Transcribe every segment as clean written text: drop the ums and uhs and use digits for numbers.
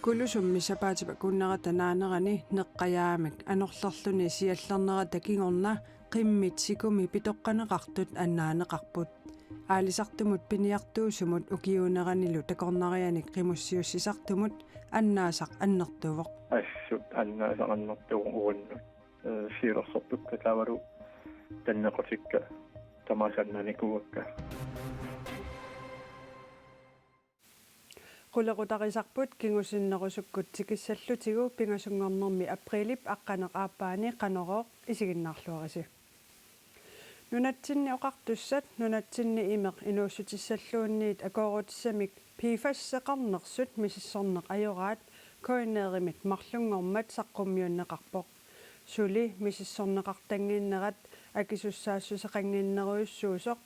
Kulusummi sapaatipa kunnerata naanerani neqqajaamik anorlorluni siallernerata kingorna qimmit sikumi pitoqqaneqartut annaaneqarput aalisartumut piniartuusumut ukiuneranilu takornarianik qimussiussisartumut annaasaq annertuvoq ассут аннаасақаннэртугу ууннут сиилерсэртут катавалу таннеқутикка тамаасаннаникугакка qulaqutarisarput kingussinnerusukкут tikissallutigu pingasungornermi априлип аққанеқ ааппаани қанорооқ исигиннаарлуариси нунатсинни оқартуссат нунатсинни имеқ инууссутиссаллуунниит акоорутиссамик пифассеқарнерсут мисиссорнеқ ajораат коинееримит марлунгормат саққуммиуннеқарпоқ сули мисиссорнеқартангииннерат акисуссаассусеқангииннеруйуссуусоқ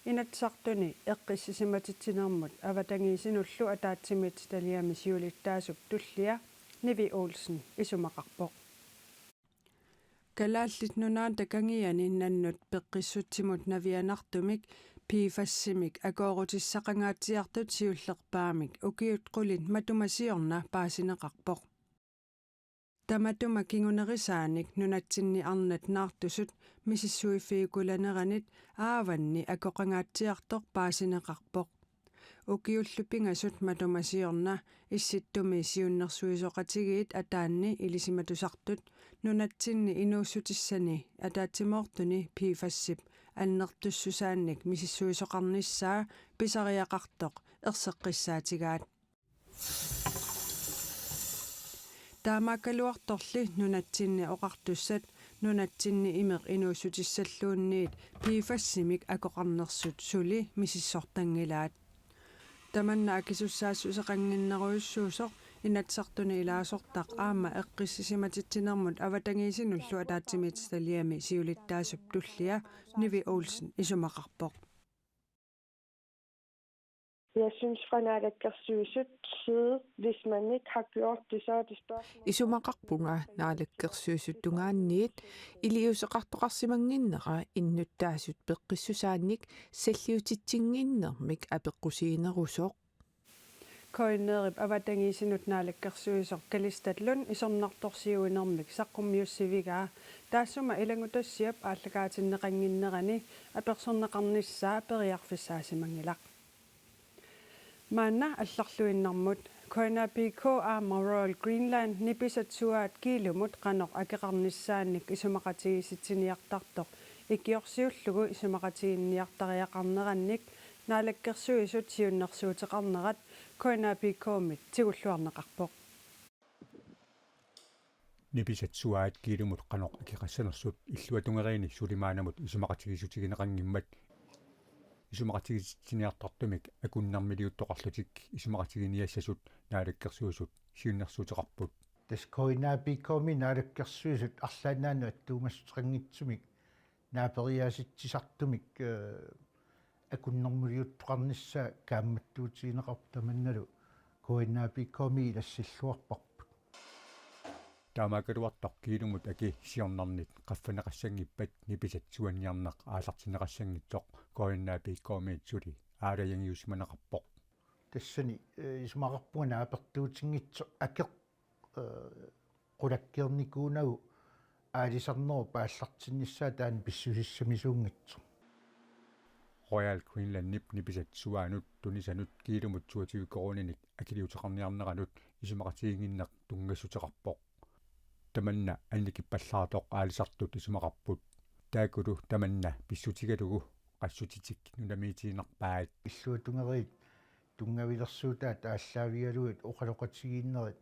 инатсартуни эққиссисиматитсинермут аватангиисинуллу атаатсимит талиами сиулиттаасуп туллиа Nivi Olsen исумақарпоқ калааллит нунаа такангиани наннут пеққиссутсимут навианартумик пифассимик акоорутиссақангаатсиартут сиуллерпаамик укиут қулит матумасиорна паасинеқарпоқ таматума кингунерисааник нунатсинни арнат наартусут мисиссуиффиикуланеранит ааванни акоқангаатсиартоқ паасинеқарпоқ укиуллупингасут матумасиорна исситтуми сиуннерсуисоқатигиит атаанни илисиматусартут нунатсинни инууссутиссани атаатсимоортуни пифассип аннертуссусаанник мисиссуисоқарниссаа писариақартоқ ерсеққиссаатигаат таамааккалуарторли нунатсинни оқартуссат нунатсинни имеқ инууссутиссаллуунниит пифассимик акоқарнерсут сули мисиссортангилаат таманна акисуссаассусеқангиннеруйуссуусоқ инатсартуни илаасортақ аама эққиссисиматитсинермут аватангиисинуллу атаатсимит талиами сиулиттаасуп туллиа Nivi Olsen исумақарпоқ Jeg synes, at side, hvis man ikke har gjort det, så er det spørgsmål. Isumaqarpunga naalakkersuusuttungaanniit iliuseqartoqarsimanginnera innuttaasut peqqissusaannik salliutitsingiinnermik apeqqusiinerusoq koinerip avatangiisinut naalakkersuisoq kalistallun isornartorsiuinermik saqqummiussivigaa taassuma ilangutassiap ааллакаатиннеқангиннерани аперсорнеқарнissaa periarfissaasimangilaq Manna алларлуиннэрмут KNPK Royal Greenland ниписатсуаат килумут qanoq акеқарнissaanник исумақатигиситсиниартартоқ икиорсиуллугу исумақатигинниартариақарнеранник наалаккерсуисут сиуннэрсуутеқарнерат KNPK-мит тигуллуарнеқарпоқ ниписатсуаат килумут qanoq акеқассанерсут иллуатунгериини сулимаанамут исумақатигисутигинеқангиммат исумақатигисиниартартумик акуннармилиуттоқарлутик исумақатигиниассасут наалаккерсуусут сиуннэрсуутеқарпут таскоинапикоми наалаккерсуусут арлаанаanu аттуумассутеқангитсумик наапериаситсисартумик акуннэрмилиуттоқарнissaa каамматтуутигинеқартаманналу коинапикоми илассиллуарпарпут таамаакалуартар килумут аки сиорнарнит qaffанеқассангиппат ниписатсуанниарнақ аалартинеқассангитсоқ коиннаапиккоомиит сули аалаянгиусманеқарпоқ тассани исмақарпуга наапертуутингитсо акеқ qulakkiерникуунагу аалисарнеру пааллартиннissaa таан писсусиссамисуунгитсо Royal Greenland ниписатсуаанут тунисанут килумут суативиккорунинит акилиутеқарниарнеранут исумақатигингиннеқ тунгассутеқарпоқ таманна анникиппаллаартоқ аалисартут исумақарпут таакулу таманна писсутигалугу qassutitик нунамиитиинерпаат иллуутунгерит тунгавилерсуутаат ааллаавигалуит оқалоқатигииннерит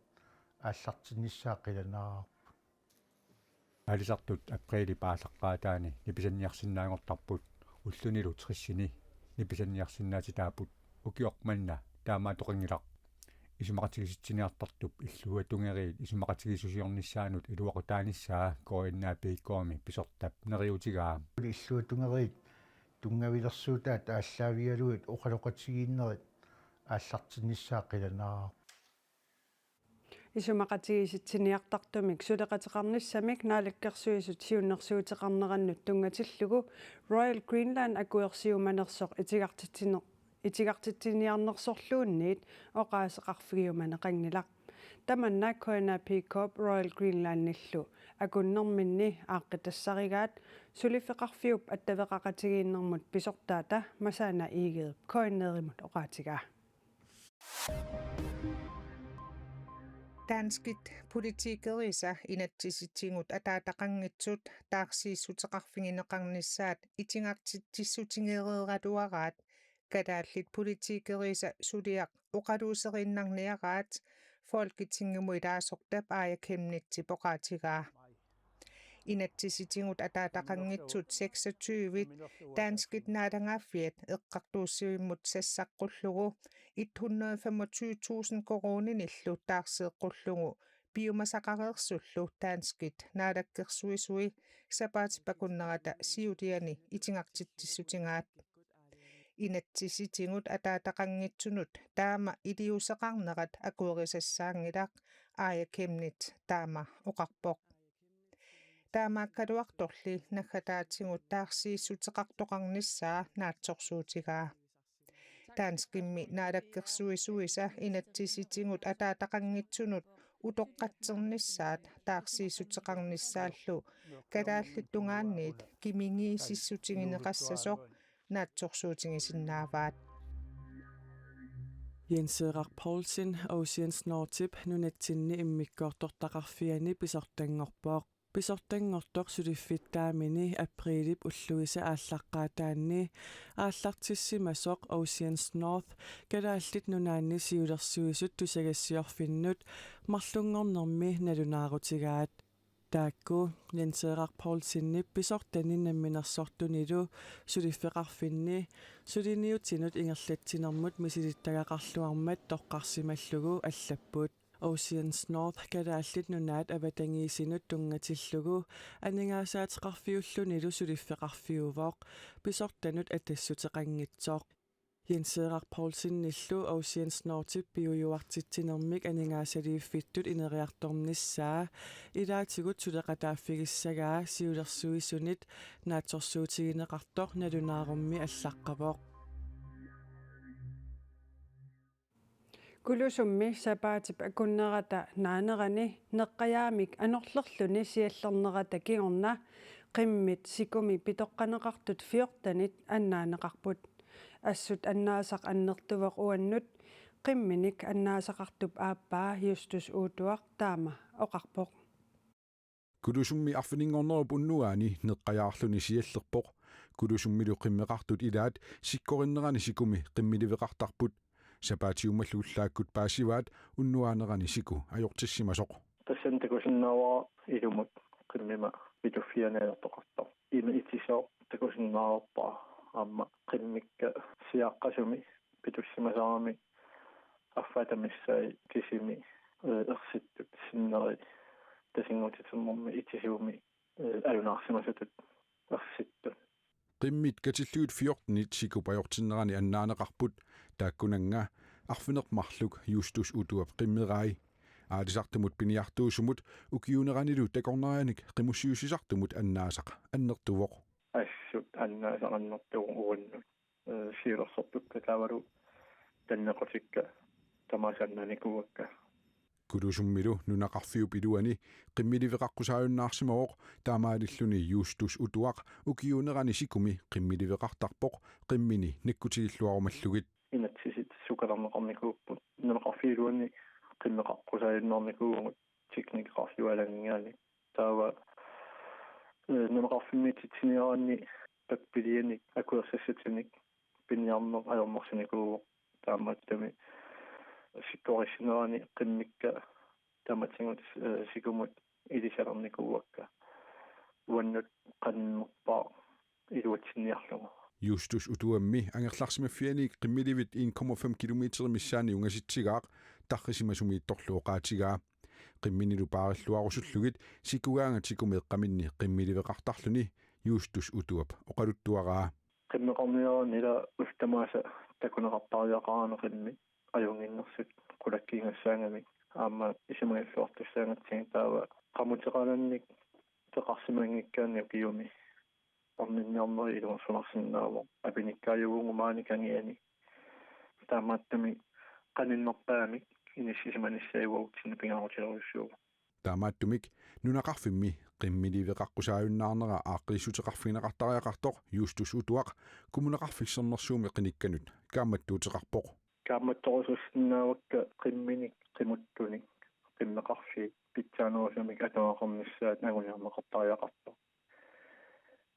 ааллартиннissaa қиланаа аалисартут априли пааллаққаатаани ниписанниарсинаангортарпут уллунилу триссини ниписанниарсинаати таапут укиорманна таамаатоқингилақ исумақатигиситсиниартартуп иллуатунгериит исумақатигисусиорнissaанут илуақутааниссаа коиннаапиккооми писортап нериутигаа иллуатунгериит тунгавилерсуутаат ааллаавигалуит оқалоқатигииннерит ааллартиннissaa қиланаа исумақатигиситсиниартартумик сулеқатеқарниссамик наалаккерсуисут сиуннэрсуутеқарнераннут тунгатиллугу Royal Greenland акуерсиуманерсоқ итигартитсиниарнерсорлуунниит оқаасеқарфигиуманеқангилақ Tamannaakkoina Peacock Royal Greenland-nillu akunnerminni aaqqitassarigaat sulifeqarfiup attaveqaqatigiinnermut pisortaata masaana iigeep koinneerimut oqaatigaa. Danskit politikerisa inatsisitsingut ataataqanngitsut taarsiissuteqarfingineqarnissaat itingaqtitsissutingeereeratuaraat kadaallit politikerisa suliaq oqaluuserinnarniaraat folketinget ilaasortap aajakemnitsi poqaatigaa inatsisitsingut ataataqanngitsut 26 danskit naalangaaffiat eqqartuussivimmut sassaqqullugu 125.000 koroninillu taarseeqqullugu biomasaqareersullu danskit naalakkersuisui sapaatipakunnerata siuliani itingaqtitsissutingaat inatsisitsingut ataataqanngitsunut taama iliuseqarnerat akuerisassaangilaq aajakemnit taama oqarpoq taamaakkaluartorli naggataatingut taarsiissuteqartoqarnissaa naatsorsuutigaa danskimmi naalakkersuisuisa inatsisitsingut ataataqanngitsunut utoqqatsernissaat taarsiissuteqarnissaallu kalaallittungaanniit kimingiisissutingineqassasoq naatsorsuutingisinnaavaat Jens Erik Poulsen Oceans Nortip nunatsinni immikkoortortaqarfiani pisortangorpoq pisortangortoq suliffittaamini aprilip ulluisa ааllaqqaataanni aallartissimasoq Oceans North kalaallit nunaanni siulersuisut tusagassiorfinnut marlungornermi nalunaarutigaat taakku Jens Erik Poulsenni pisortaninamminersortunilu suliffeqarfinni suliniutinut ingerlatsinermut misilittagaqarluarmat toqqarsimallugu allapput Oceans North kalaallit nunaat avatangiisinut tungatillugu aningaasaateqarfiullunilu suliffeqarfiuvoq pisortanut atassuteqanngitsoq Jens Erik Poulsen nillu Oceans Nortip biujuartitsinermik aningaasaliiffittut ineriartornissaa ilaatigut suleqataaffigissagaa siulersuisunit naatsorsuutigineqartoq nalunaarummi allaqqavoq Kulusummi sapaatip akunnerata naanerani neqqajaamik anorlerluni siallernerata kigorna qimmit sikumi pitoqqaneqartut fiortanit annaaneqarput assut annaasaq annertuvoq uannut qimminik annaasaqartup aappaa justus uutuaq taama oqarpoq Kulusummi arfininngornerup unnuaani neqqajaarluni siallerpoq kulusummilu qimmeqartut ilaat sikkorinnерани sikumi qimmiliveqartarput sapaatiummalluullaakkut paasivaat unnuaanerani siku ajortissimasoq tassan takusinnaawaa ilumut qimmima pituffianeertoqartoq ima itisoo takusinnaarpaa amma qimmikka siaqqasumi pitussimasaami affatamissai kisimi ersittut sinneri tasingutitummermi itisuumi alunaarsimasutut ersittut qimmit katilluut 14 sikupajortinnerani annaaneqarput taakkunanga arfinermarluk justus utuap qimmerai aalisartumut piniartuusumut ukiuneranilu takornerianik qimussiusisartumut annaasaq annertuvoq assut annaasaqannertugu uannut siilersortukka taavalu tanneqotikka tamasannanikuakka kulusummilu nunaqarfiup iluani qimmiliveqaqqusaajunnаарsimaoq taamaalilluni justus utuaq ukiunerani sikumi qimmiliveqartarpoq qimmini nikkutigilluarumallugit inatsisit sukalarneqarnikuupput nemeqarfiiluani qimmeqaqqusaajunnarnikuugut tikniqarfiualangiaani taava nemeqarfimmititsiniaraanni pappilianik akuersassatinik pinniarneq ajormarsinikuuq taamaattami sikkorissineraani qimmikka tamatsingut sikumut ilisalernikuuakka uannut qannerpaa iluatsinniarlugu justus utuammi angerlarsimaffiani qimmilivit 1,5 kilometer missaani ungasitsigaaq tarrisimasumi-torluoqaatigaa qimminilu paarilluarusullugit sikugaanga tikumeeqqaminni qimmiliveqartarluni justus utuap oqaluttuaraa qimmeqarniaraani ila uftamaasa takuneqartariaqaraanaqimmi ajunginnersut qulakkiingassaangami aamma isimagiffiortussaangatsing taava qamutеqalannik teqarsimangikkaanni ukiumi orninniarneri iluersunarsinnaavo apinikkaajugungumaanikанgiани таамааттами qaninnerpaamik иниссисиманиссаиваутсина пингаарутилерюссуу таамааттумик нунақарфимми қиммиливеқарқусааюннаарнера ааққиссутеқарфигинеқартариақартоқ юустус утуақ кумунеқарфиссернерсууми қиникканут кааматтуутеқарпоқ кааматтоқусуссиннаавакка қимминик қимуттуник қиммеқарфи питсааноосамик атоақарнissaат нагуниармеқартариақарто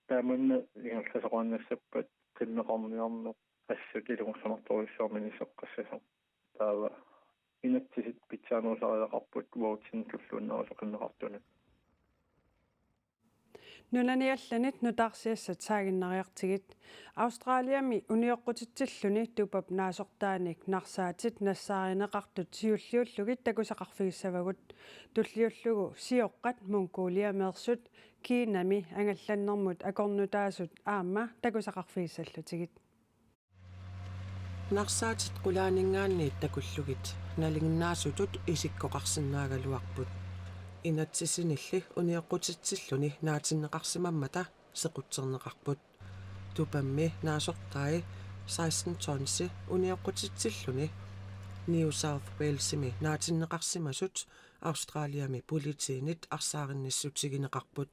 тааманна ингерласоқуаннассаппат қиммеқарниарнеқ ассут илугорсамарторуссуарминисеққассасо таава инатсисит питсааноосариақарпут уаутсин туллууннерусоқиннеқартуна нунаниалланит нутаарсиассат саагиннариартигит Австралиами униоққутитсиллуни тупап наасортааник нарсаатит нассааринеқартут сиуллиуллугит такусақарфигиссавагут туллиуллугу сиоққат Монголиамеерсут Кинами ангалланнэрмут акорнутаасут аама такусақарфигиссаллутигит нарсаатит qulaaninggaanniit takulлugit налингнаасутут исиккоқарсинаагалуарпут инатсисинилли униоққутитсиллуни наатиннеқарсимаммата сеқутсернеқарпут тупамми наасортаи 16 тонси униоққутитсиллуни New South Wales-ми наатиннеқарсимасут Австралиами политиинит арсааринниссутигинеқарпут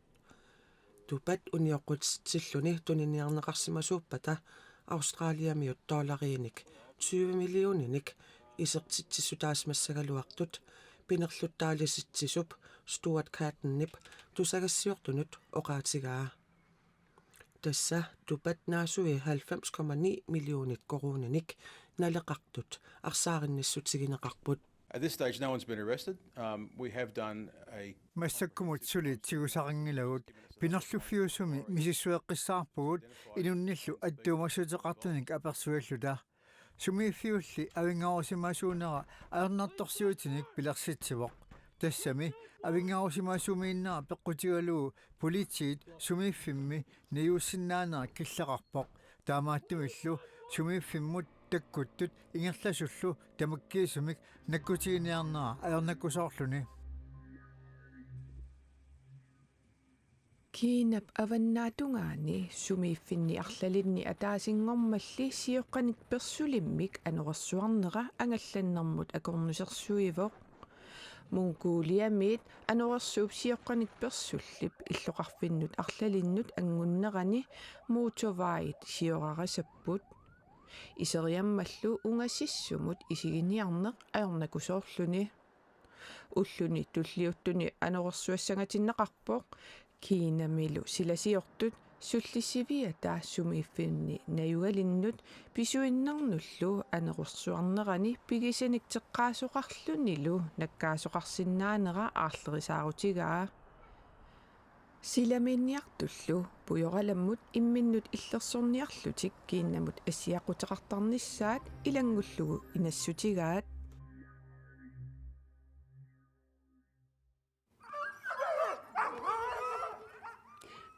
тупат униоққутитсиллуни туниниарнеқарсимасууппата Австралиамиут $20 20 миллиониник исертитсисутаасмассагалуартут пинерлуттаалиситсисуп Stuart Cattenip тусагассиортунут оқаатигаа тасса тупат наасуи 90,9 миллионит корунаник налеқартут арсааринниссутигинеқарпут. At this stage, no one's been arrested. We have done a массаккумут сулит тигусарингилагут пинерлуффиусуми мисиссуэққиссаарпугут инунниллу аттуумассутеқартуник аперсуаллута сумииффиулли авингаарусимаасуунера аернарторсиутиник пилерситсивоқ тассами авингаарусимаасумииннера пеққутигалуу политиит сумииффимми ниуссиннаанера киллеқарпоқ таамааттумиллу сумииффиммут таккуттут ингерласуллу тамаккиисумик наккутигиниарнера аернаккусоорлуни Kiinap avannaatунгаани сумииффинни арлалинни атаасингормалли сиоққаник персулиммик анорерсуарнера ангалланнэрмут акорнусерсуивоқ Монголиамит анорерсууп сиоққаник персуллип иллоқарфиннут арлалиннут ангуннерани моторвайт сиорарасаппут исериаммаллу унгассиссумут исигиниарнеқ аернакусоорлуни уллуни туллиуттуни анорерсуассангатиннеқарпоқ Кинамилу силасиортут суллиссивиа таассумииффинни наюгалиннут писуиннарнуллу анерусsuarnerani пигисаник теққаасоқарлунилу наккаасоқарсинаанера аарлерисаарутигаа силаминниартуллу пуйораламмут имминнут иллерсорниарлутик киннамут ассиақутеқартарниссаат илангуллугу инассутигаат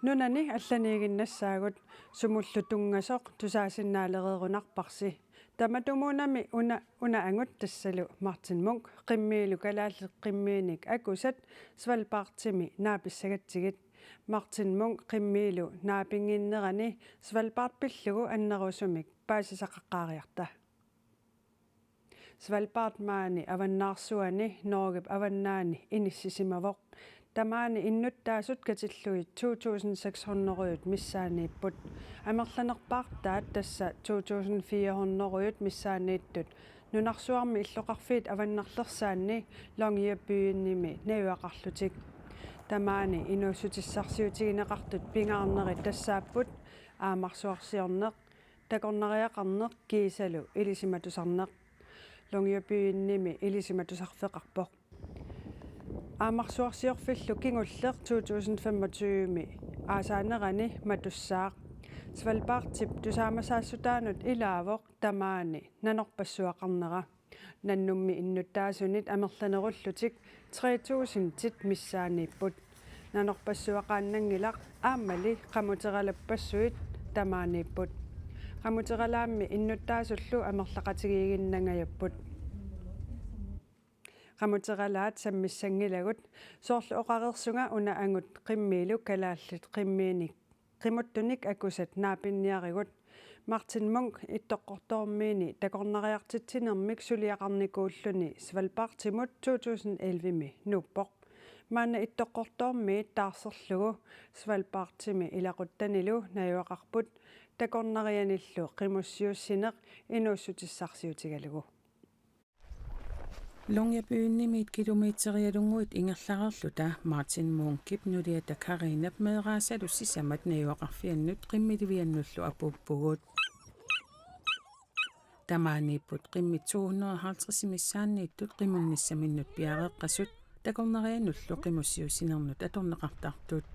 нунани алланиигиннассаагут сумуллутунгасоқ тусаасиннаалереерунарпарси таматумунами уна ангут тассалу Мартин Мунк қиммиилу калааллеқ қиммииник акусат Свалбартими нааписсагатсигит Мартин Мунк қиммиилу наапингиннерани Свалбарт пиллугу аннерусумик паасисақаққаариарта Свалбарт маани аваннаарсуани Норгеп аваннаани иниссисимавоқ тамаани иннуттаасут катиллуит 2600-ут миссаанииппут амерланерпаартаат тасса 2400-ут миссаанииттут нунарсуарми иллоқарфиит аваннарлерсаанни лонгиаппуинними наюақарлутик тамаани инуссутиссарсиутигинеқартут пингаарнери тассааппут аамарсуарсиорнеқ такорнариақарнеқ кисалу илисиматусарнеқ лонгиаппуинними илисиматусарфеқарпоқ аамарсуарсиорфиллу кингуллеқ 2025-ми аасаанерани матуссаақ Свалбартип тусаамасаассутаанут илаавоқ тамаани нанорпассуақарнера наннумми иннуттаасунит амерланеруллутик 3000 тит миссаанииппут нанорпассуақааннангилақ ааммали қамутералаппассуит тамаанииппут қамутералаамми иннуттаасуллу амерлақатигиигиннангаяппут qamuteraalaat sammissangilagut soorlu oqareersunga una angut qimmiilu kalaallut qimmiinik qimuttunik akusat naapinniarigut Martin Munk ittoqqortormiini takornariartitsinermik suliaqarnikuulluni Svalbardtimut 2011 nuuppoq maana ittoqqortormi taarserlugu Svalbardtimi ilaquttanilu najuaqarput takornarianillu qimussiussineq inuussutissarsiutigalugu Longyearbyenimit kilometerialunguit ingerlarerluta Martin Munkip nuliata Karinap meeraasalu sisamat najuaqarfiannut qimmiliviannullu apuppugut Tamaaniipput qimmi 250 missaanniittut qimunnissaminnut piareqqasut takornarianullu qimussiussinernnut atorneqartartut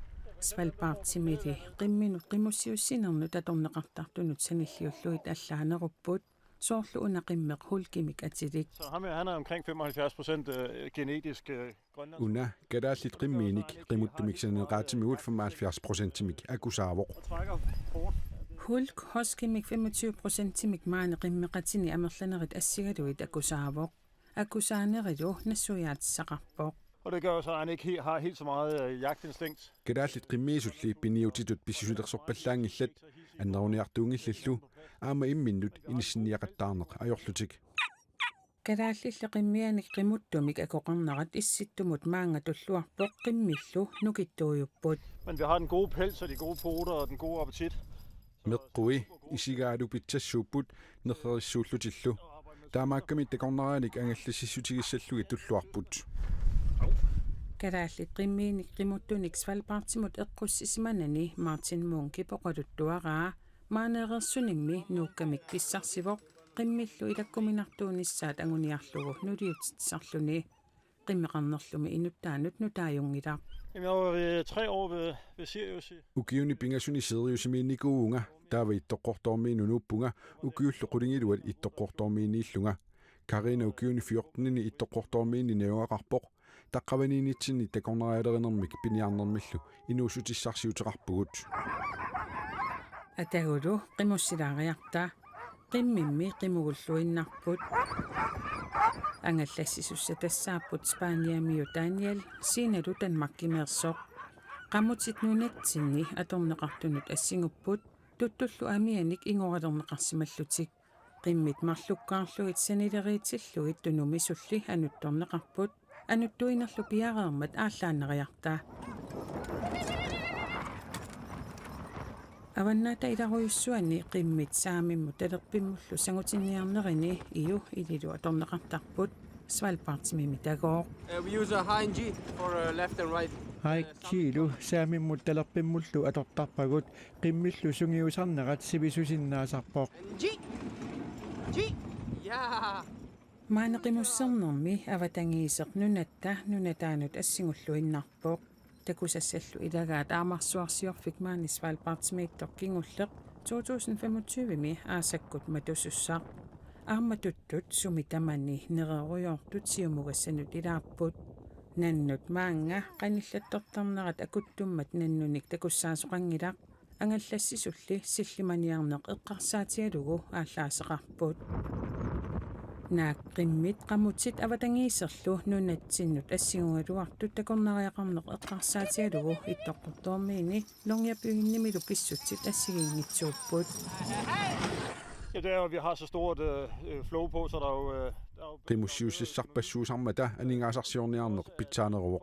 Svalbardtimili qimminut qimussiussinernut atorneqartartunut sanilliulluit allaanerupput soorlu unaqimmeq hulkimik atilik Så ham han er omkring 75% genetisk grønland. Una gadaallit qimmiinik qimuttumiksaneqaatimiut 75%timik akusaavoq. Hulk hoskimik 25%timik maane qimmeqatini amerlanerit assigaluit akusaavoq akusaanerilu nassujaatissaqarpoq Og det gør så, at han ikke har helt så meget jagtinstinkt. Gadaallit qimmiisulli piniutitut pissisulersorpallaangillat anneruniartuungillallu aama imminnut inissinniaqattaarneq ajorlutik Gadaalli qimmianik qimuttumik akoqarnarat issittumut maanga tulluarpoq qimmillu nukittuujupput Men vi har den gode pels og de gode poter og den gode appetit. meqqui isigaalu pitsassuupput nerrerissuullutillu taamaakkami takornarianik angallassissutigissallugi tulluarput Gadaalli qimmiinik qimuttunik Svalbardtimut eqqussissimanani Martin Munkip oqaluttuaraa maaneerersunimmi nuukkamik pissarsivoq qimmillu ilakkuminartuunissaat anguniarlugu nuliutitsarluni qimmeqarnerlumi inuttaanut nutaajungilaq Jamen, jeg var 3 år ved Sirius. ukiuni pingasuni seriusimiinnikuunga taava ittoqqortormiinu nuuppunga ukiullu qulingiluat ittoqqortormiinniillunga Karina ukiuni 14 ittoqqortormiinni neuaqarpoq taqqavaniinitsinni takornarialerinermik piniarnermillu inuusutissarsiuteqarpugut Atagulu qimussilaariarta qimmimmi qimugulluinnarput angallassisussa tassaapput Spaniamiu Daniel siinalu Danmarkimeersoq qammutit nunatsinni atorneqartunut assingupput tuttullu amianik ingoralorneqarsimallutik qimmit marlukkaarluit sanileriitsilluit tunumisulli anuttorneqarput anuttuinerlu piareermat aallaanneriarta Avannaata ilaruissuani qimmit saamimmu talerpimmullu sangutinniarnerini iu ililu atorneqartarput Svalbardtimi tagooq We use a high G for left and right. Haikkiilu saamimmut talerpimmullu atortarpagut qimmillu sungiusarnerat sivisusinnaasarpoq G. Yeah. maaneqimussernermi avatangiiseq nunatta nunataanut assingulluinnarpoq takusassallu ilagaat aamarsuarsiorfik maani Svalbardtimiittoq kingulleq 2025mi aasakkut matussussaq aamatuttut sumitamani nereruyortut siumugassanut ilaapput nannut maanga qanillattortarnerat akuttummat nannunik takussaasoqangilaq angallassisulli sillimaniarneq eqqarsaatialugu ааllaaseqarput naaqqimmit qamutit avatangiiserlu nunatsinnut assigugaluartut takornariaqarneq eqqarsaatialugu ittoqqortormiini Longyearbyenimilu pissutsit assigiingitsuupput Ja, det er jo, at vi har så stort flow på, så der er jo... qimussiussissarpassuusamata aningaasarsiorniarneq pitsaaneruoq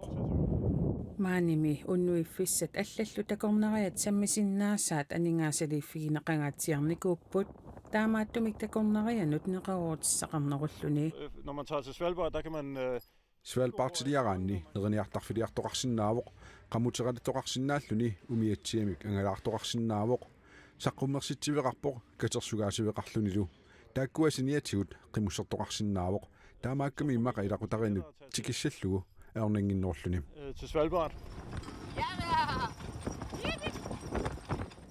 maanimi unnuiffissat allallu takornariat sammisinnaassaat aningaasaliiffigineqangaatiarnikuupput taamaattumik takornarianut neqaruutissaqarnerulluni Når man tager til Svalbard, der kan man... Svalbardtiliaraanni neriniartarfiliartoqarsinnaavoq qamuteqalitoqarsinnaalluni umiatsiamik angalaartoqarsinnaavoq saqqummersitsivеqarpoq katersugaasiveqarlunilu taakkuasiniatigut qimussertoqarsinnaavoq taamaakkami immaqa ilaqutarinut tikissallugu aornanginnorluni Til Svalbard.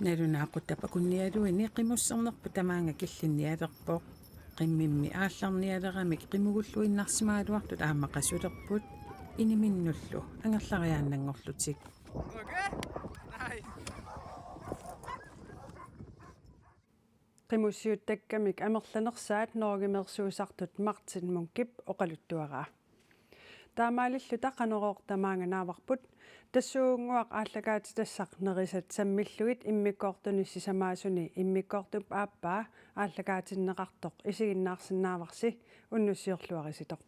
nalunaaqutapakunnialuini qimussernerpu tamaanga killinnialerpoq qimmimmi aallarnialeramik qimugulluinnarsimaaluartut aamaqasulerput iniminnullu angerlariaannangorlutik qimussiuttakkamik amerlanersaat noorgimersuusartut Martin Munkip oqaluttuaraa таамаалиллу тақанерооқ тамаанганааварпут тассуунгуақ ааллагаати тассақ нерисат саммиллугит иммиккоортуnissi самаасуни иммиккоортуп ааппаа ааллагаатиннеқартоқ исигиннаарсинааварси уннуссиорлуариситоқ